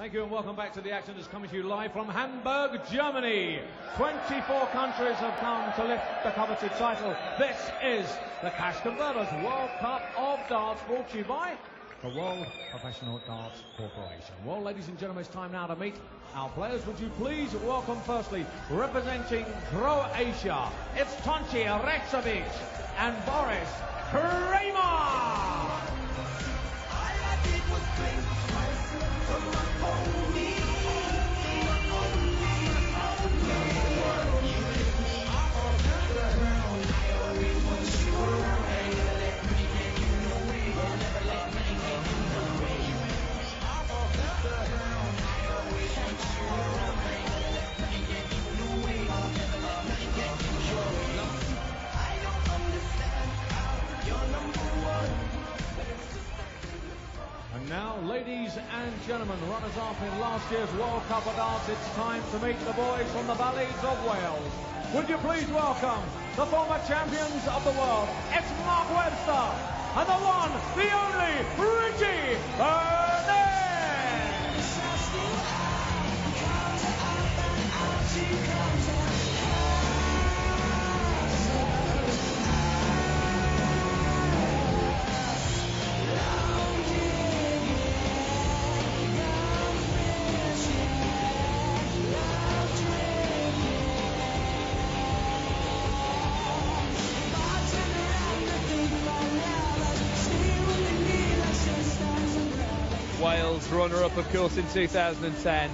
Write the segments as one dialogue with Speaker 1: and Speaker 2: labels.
Speaker 1: Thank you and welcome back to the action that's coming to you live from Hamburg, Germany. 24 countries have come to lift the coveted title. This is the Cash Converters World Cup of Darts, brought to you by the World Professional Darts Corporation. Well, ladies and gentlemen, it's time now to meet our players. Would you please welcome firstly, representing Croatia, it's Tonči Restović and Boris Krčmar. Now, ladies and gentlemen, runners-up in last year's World Cup of Darts, it's time to meet the boys from the valleys of Wales. Would you please welcome the former champions of the world, it's Mark Webster, and the one, the only, Richie Burnett!
Speaker 2: Wales runner-up, of course, in 2010.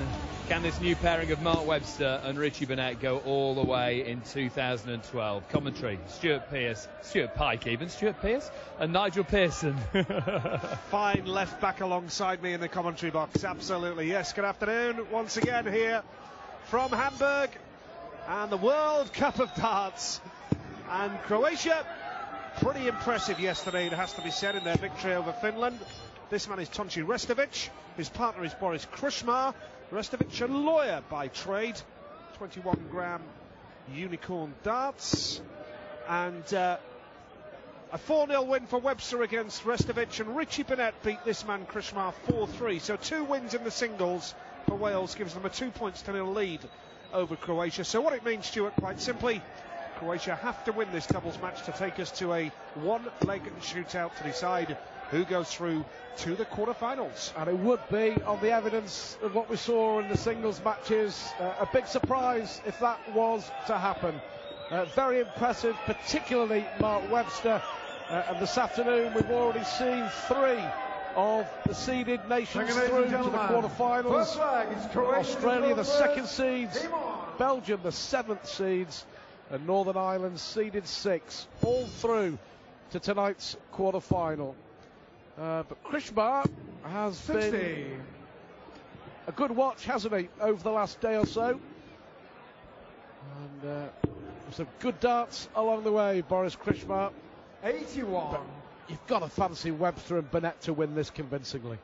Speaker 2: Can this new pairing of Mark Webster and Richie Burnett go all the way in 2012? Commentary, Stuart Pearce, and Nigel Pearson.
Speaker 3: Fine left back alongside me in the commentary box, absolutely. Yes, good afternoon once again here from Hamburg and the World Cup of Darts. And Croatia, pretty impressive yesterday, it has to be said, in their victory over Finland. This man is Tonči Restović, his partner is Boris Krčmar. Restović, a lawyer by trade, 21-gram unicorn darts. And a 4-0 win for Webster against Restović, and Richie Burnett beat this man Krčmar 4-3. So 2 wins in the singles for Wales gives them a 2-0 lead over Croatia. So what it means, Stuart, quite simply, Croatia have to win this doubles match to take us to a one-leg shootout to decide who goes through to the quarterfinals.
Speaker 4: And it would be, on the evidence of what we saw in the singles matches, a big surprise if that was to happen. Very impressive, particularly Mark Webster. And this afternoon we've already seen 3 of the seeded nations through to the quarterfinals. Australia, the 2nd seeds, Belgium, the 7th seeds, and Northern Ireland seeded 6, all through to tonight's quarterfinal. But Krčmar has been a good watch, hasn't he, over the last day or so? And some good darts along the way, Boris Krčmar.
Speaker 5: 81.
Speaker 4: But you've got to fancy Webster and Burnett to win this convincingly.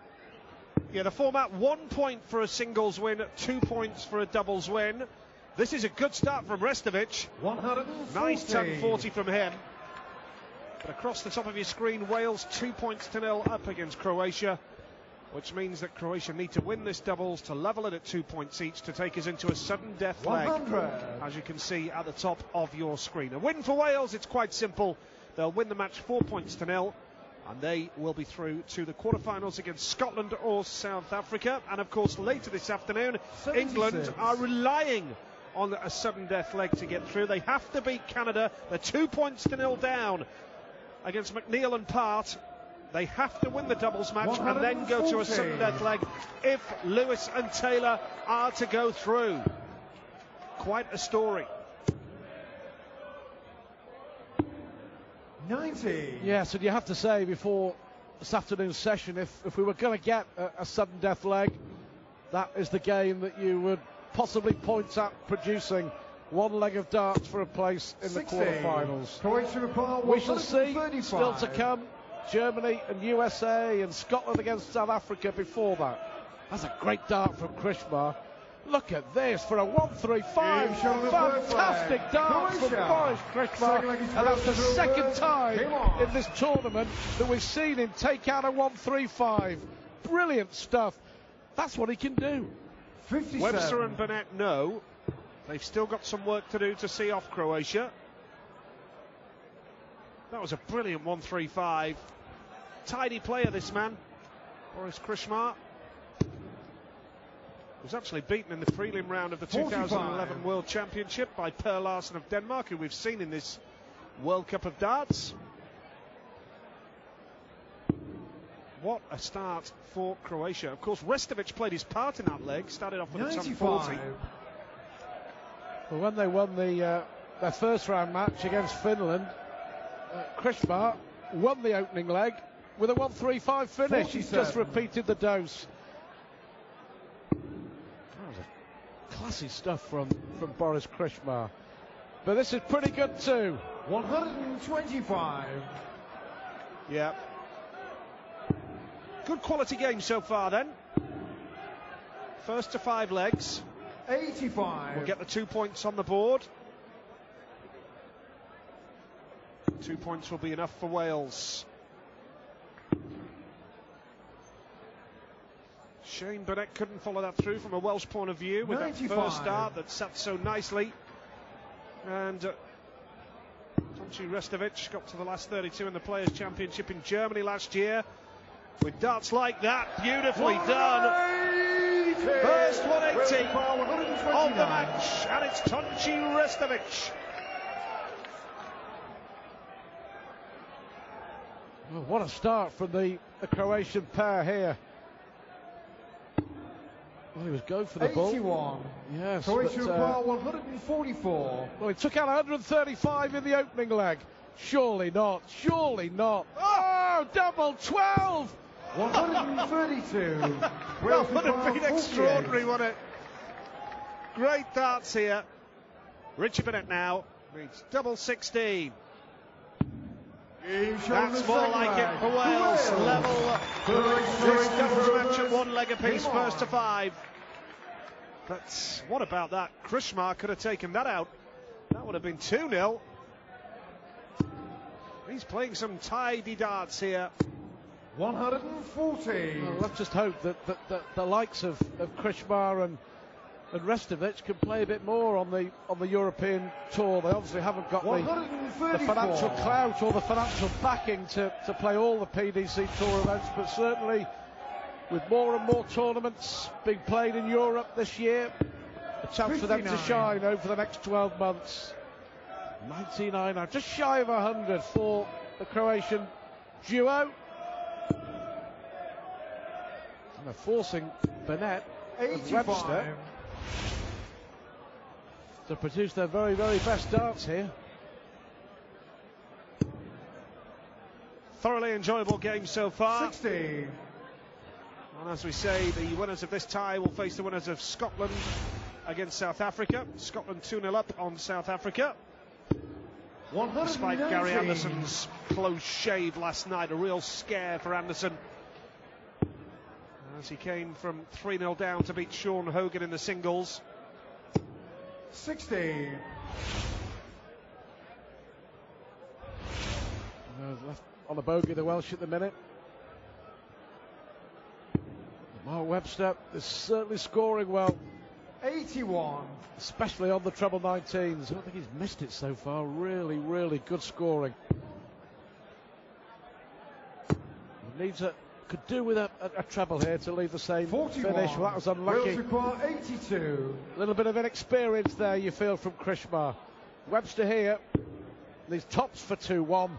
Speaker 3: Yeah, the format, 1 point for a singles win, 2 points for a doubles win. This is a good start from Restović.
Speaker 5: 140.
Speaker 3: Nice 10-40 from him. But across the top of your screen, Wales 2-0 up against Croatia, which means that Croatia need to win this doubles to level it at 2 points each to take us into a sudden death leg,
Speaker 5: 100.
Speaker 3: as you can see at the top of your screen. A win for Wales, it's quite simple. They'll win the match 4-0, and they will be through to the quarterfinals against Scotland or South Africa. And of course, later this afternoon,
Speaker 5: 76.
Speaker 3: England are relying on a sudden death leg to get through. They have to beat Canada. They're 2-0 down against McNeil and Part. They have to win the doubles match and then go to a sudden death leg if Lewis and Taylor are to go through. Quite a story.
Speaker 5: 90.
Speaker 4: Yes, and you have to say before this afternoon's session, if we were going to get a sudden death leg, that is the game that you would possibly point at producing one leg of darts for a place in
Speaker 5: 60.
Speaker 4: the quarterfinals.
Speaker 5: Croatia
Speaker 4: We shall see. Still to come, Germany and USA and Scotland against South Africa before that. That's a great dart from Krčmar. Look at this for a 1-3-5. Fantastic dart from Boris Krčmar. And that's the 2nd time in this tournament that we've seen him take out a 1-3-5. Brilliant stuff. That's what he can do.
Speaker 5: 57.
Speaker 3: Webster and Burnett know they've still got some work to do to see off Croatia. That was a brilliant 1-3-5. Tidy player, this man, Boris Krčmar. Was actually beaten in the prelim round of the 2011 World Championship by Per Larsen of Denmark, who we've seen in this World Cup of Darts. What a start for Croatia. Of course, Restović played his part in that leg, started off with a top 40.
Speaker 4: Well, when they won their first round match against Finland, Krčmar won the opening leg with a 1-3-5 finish. He's just repeated the dose. That was a classy stuff from Boris Krčmar. But this is pretty good too.
Speaker 5: 125.
Speaker 3: Yeah. Good quality game so far then. First to 5 legs.
Speaker 5: 85.
Speaker 3: We'll get the 2 points on the board. 2 points will be enough for Wales. Shane Burnett couldn't follow that through from a Welsh point of view with 95. That first start that sat so nicely. And Tonči Restović got to the last 32 in the Players' Championship in Germany last year. With darts like that, beautifully done. First 180 of the match, and it's Tonči Restović.
Speaker 4: Well, what a start from the Croatian pair here. Well, he was going for the
Speaker 5: 81.
Speaker 4: ball. Yes,
Speaker 5: Croatia
Speaker 4: but,
Speaker 5: require 144.
Speaker 4: well, he took out 135 in the opening leg. Surely not. Surely not. Oh, double 12.
Speaker 5: 132.
Speaker 3: That would have been extraordinary, wouldn't it? Great darts here. Richie Burnett now reads double 16. That's more like it for Wales. Level this doubles match at 1 leg apiece, first to 5. But what about that? Krčmar could have taken that out. That would have been 2-0. He's playing some tidy darts here.
Speaker 5: 140.
Speaker 4: Well, let's just hope that the likes of Krčmar and Restović can play a bit more on the European tour. They obviously haven't got the financial clout or the financial backing to play all the PDC Tour events, but certainly with more and more tournaments being played in Europe this year, a chance 59. For them to shine over the next 12 months. 99 now, just shy of 100 for the Croatian duo. And they're forcing Burnett and Webster to produce their very, very best darts here.
Speaker 3: Thoroughly enjoyable game so far.
Speaker 5: 60.
Speaker 3: And as we say, the winners of this tie will face the winners of Scotland against South Africa. Scotland 2-0 up on South Africa. Despite Gary Anderson's close shave last night, a real scare for Anderson, as he came from 3-0 down to beat Sean Hogan in the singles.
Speaker 5: 60.
Speaker 4: Left on the bogey, the Welsh at the minute. Mark Webster is certainly scoring well.
Speaker 5: 81.
Speaker 4: Especially on the treble 19s. I don't think he's missed it so far. Really, really good scoring. He needs could do with a treble here to leave the same
Speaker 5: 41.
Speaker 4: finish. Well, that was unlucky.
Speaker 5: Wales require 82.
Speaker 4: A little bit of inexperience there, you feel, from Krčmar. Webster here. These tops for 2-1.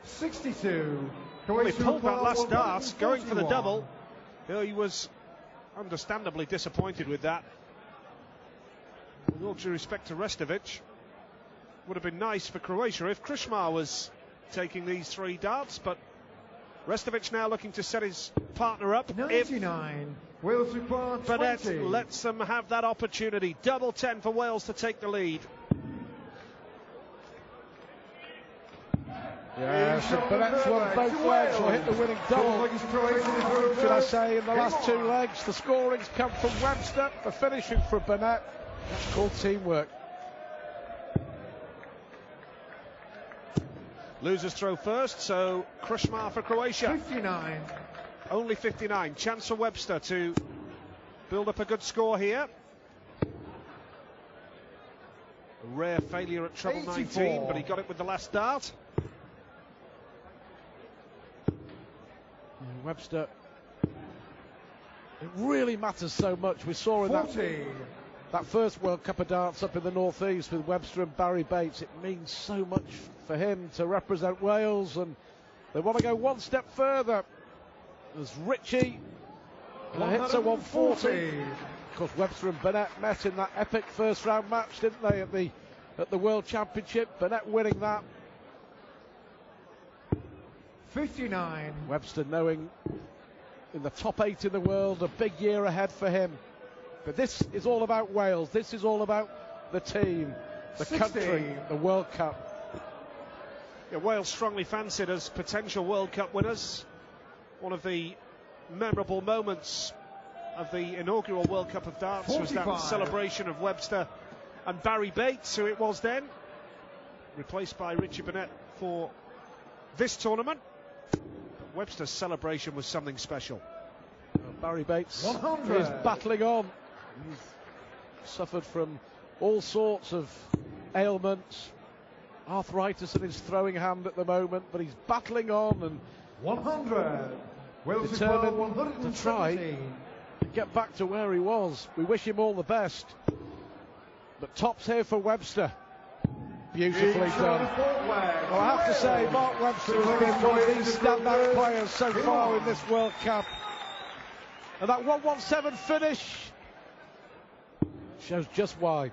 Speaker 5: 62.
Speaker 3: Well, he pulled that last dart, going for the double. He was understandably disappointed with that. With all due respect to Restović, would have been nice for Croatia if Krčmar was taking these 3 darts, but Restović now looking to set his partner up.
Speaker 5: 99. Wales require 20.
Speaker 3: Burnett lets them have that opportunity. Double 10 for Wales to take the lead.
Speaker 4: Yeah, so Burnett's won both legs, or hit the winning double, should I say, in the last 2 legs. The scoring's come from Webster, the finishing from Burnett. That's called teamwork.
Speaker 3: Losers throw first, so Krčmar for Croatia.
Speaker 5: 59.
Speaker 3: Only 59. Chance for Webster to build up a good score here. A rare failure at treble 19, but he got it with the last dart.
Speaker 4: Webster, it really matters so much. We saw in that first World Cup of darts up in the northeast with Webster and Barry Bates. It means so much for him to represent Wales, and they want to go one step further. There's Ritchie, and hits a 140. Of course, Webster and Burnett met in that epic first round match, didn't they, at the World Championship? Burnett winning that.
Speaker 5: 59.
Speaker 4: Webster knowing in the top 8 in the world, a big year ahead for him. But this is all about Wales. This is all about the team, the
Speaker 5: 60.
Speaker 4: country, the World Cup.
Speaker 3: Yeah, Wales strongly fancied as potential World Cup winners. One of the memorable moments of the inaugural World Cup of Darts 45. Was that celebration of Webster and Barry Bates, who it was then, replaced by Richie Burnett for this tournament. But Webster's celebration was something special.
Speaker 4: Barry Bates
Speaker 5: 100.
Speaker 4: is battling on. He's suffered from all sorts of ailments, arthritis in his throwing hand at the moment, but he's battling on and
Speaker 5: 100.
Speaker 4: Determined to try to get back to where he was. We wish him all the best. But tops here for Webster. Beautifully done. Well, I have to say, Mark Webster has been one of these standout players so far in this World Cup. And that 117 finish shows just why.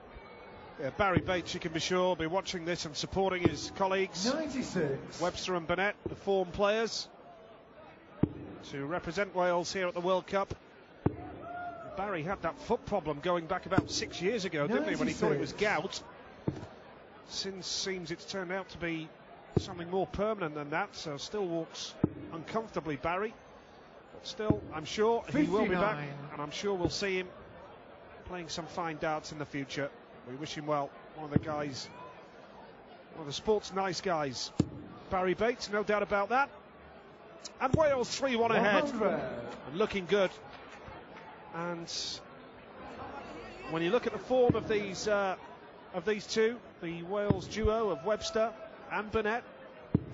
Speaker 3: Yeah, Barry Bates, you can be sure, will be watching this and supporting his colleagues.
Speaker 5: 96.
Speaker 3: Webster and Burnett, the form players, to represent Wales here at the World Cup. Barry had that foot problem going back about 6 years ago, didn't he, when he thought it was gout. Since seems it's turned out to be something more permanent than that, so still walks uncomfortably, Barry. But still, I'm sure 59. He will be back, and I'm sure we'll see him playing some fine darts in the future. We wish him well. One of the guys, one of the sport's nice guys. Barry Bates, no doubt about that. And Wales 3-1 ahead, and looking good. And when you look at the form of these two, the Wales duo of Webster and Burnett,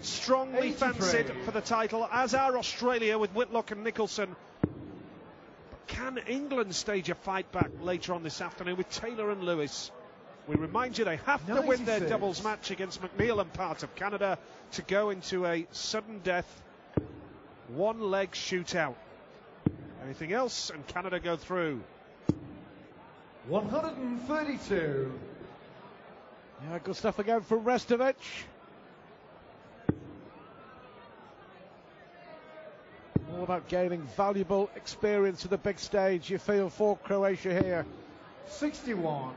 Speaker 3: strongly
Speaker 5: 83.
Speaker 3: fancied for the title, as are Australia with Whitlock and Nicholson. But can England stage a fight back later on this afternoon with Taylor and Lewis? We remind you they have to win their doubles match against McNeil and part of Canada to go into a sudden death one-leg shootout. Anything else and Canada go through.
Speaker 5: 132.
Speaker 4: Yeah, good stuff again from Restović. All about gaining valuable experience at the big stage, you feel, for Croatia here.
Speaker 5: 61.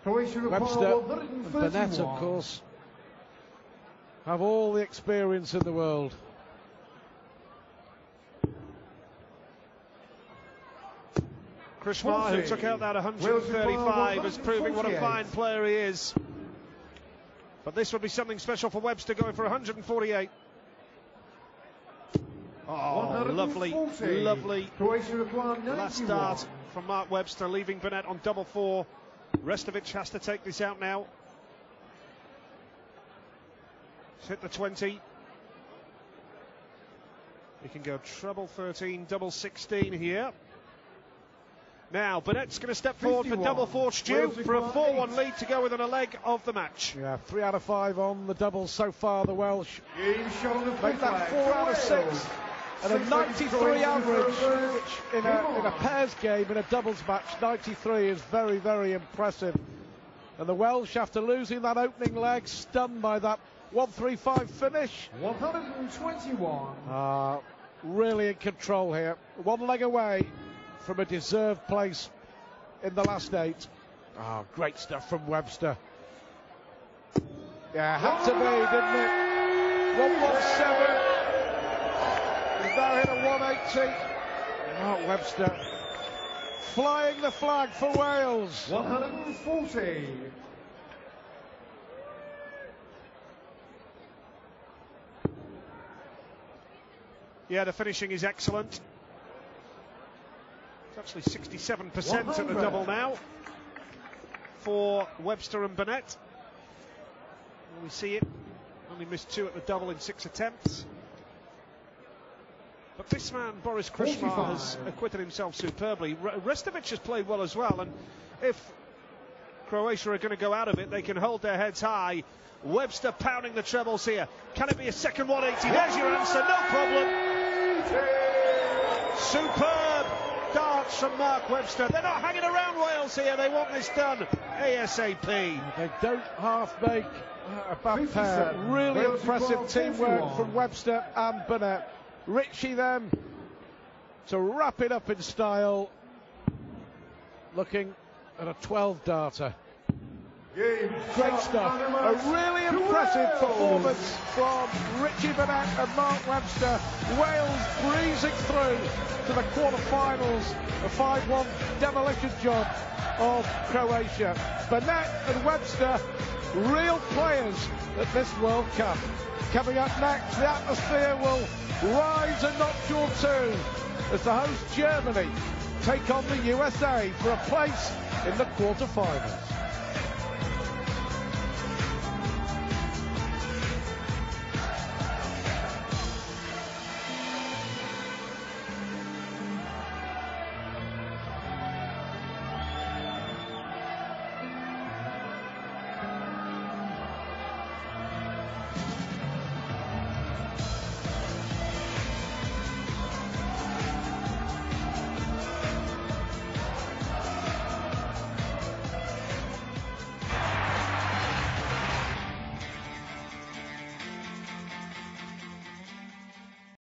Speaker 5: Croatia
Speaker 4: Webster and Burnett, of course, have all the experience in the world.
Speaker 3: Krčmar, who took out that 135, is proving what a fine player he is. But this would be something special for Webster, going for 148. Oh, lovely, lovely last start from Mark Webster, leaving Burnett on double four. Restović has to take this out now. He's hit the 20. He can go treble 13, double 16 here. Now, Burnett's going to step forward for double four, Stu, for a 4-1 lead to go within a leg of the match.
Speaker 4: Yeah, 3 out of 5 on the doubles so far, the Welsh. Make that 4 out of 6. And a 93 average, which in a pairs game, in a doubles match, 93 is very, very impressive. And the Welsh, after losing that opening leg, stunned by that 135 finish.
Speaker 5: 121.
Speaker 4: Really in control here. 1 leg away from a deserved place in the last 8. Great stuff from Webster. Yeah, had to be, didn't it? 117. He's now hit a 180. Mark Webster flying the flag for Wales.
Speaker 5: 140.
Speaker 3: Yeah, the finishing is excellent. It's actually 67% at the double now for Webster and Burnett. We see it. Only missed 2 at the double in 6 attempts. But this man, Boris Krčmar, has acquitted himself superbly. Restović has played well as well, and if Croatia are going to go out of it, they can hold their heads high. Webster pounding the trebles here. Can it be a second 180? There's your answer, no problem. Superb darts from Mark Webster. They're not hanging around Wales here, they want this done ASAP.
Speaker 4: They don't half make a bad pair. Really impressive teamwork from Webster and Burnett. Richie then to wrap it up in style, looking at a 12-darter. Great stuff. A really impressive performance from Richie Burnett and Mark Webster. Wales breezing through to the quarter-finals. A 5-1 demolition job of Croatia. Burnett and Webster, real players at this World Cup. Coming up next, the atmosphere will rise a notch or two as the host Germany take on the USA for a place in the quarter-finals.